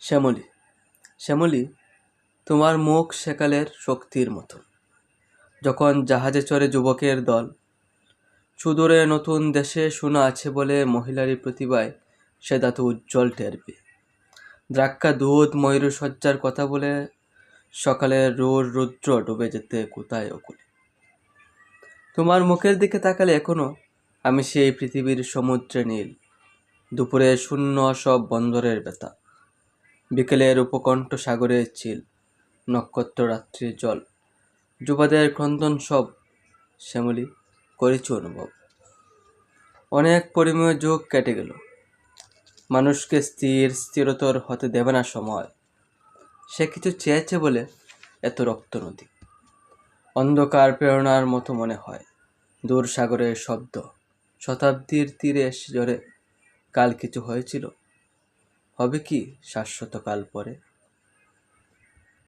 শ্যামলী, শ্যামলী, তোমার মুখ সেকালের শক্তির মতো, যখন জাহাজে চড়ে যুবকের দল সুদূরে নতুন দেশে শোনা আছে বলে মহিলারই প্রতিভায় সে দাতু উজ্জ্বল টেরবে। দ্রাক্ষা দুধ ময়ূরসজ্জার কথা বলে সকালের রোর রুদ্র ডুবে যেতে কোথায় অকুলে। তোমার মুখের দিকে তাকালে এখনো আমি সেই পৃথিবীর সমুদ্রে নীল, দুপুরে শূন্য সব বন্দরের ব্যথা, বিকেলের উপকণ্ঠ সাগরের চিল, নক্ষত্র রাত্রির জল, যুবাদের ক্রন্দন সব শ্যামলী করেছি অনুভব। অনেক পরিমেয় যুগ কেটে গেল, মানুষকে স্থিরতর হতে দেবে না সময়। সে কিছু চেয়েছে বলে এত রক্ত নদী, অন্ধকার প্রেরণার মতো মনে হয়। দূর সাগরের শব্দ শতাব্দীর তীরে এসে জোরে, কাল কিছু হয়েছিল, হবে কি শাশ্বত কাল পরে।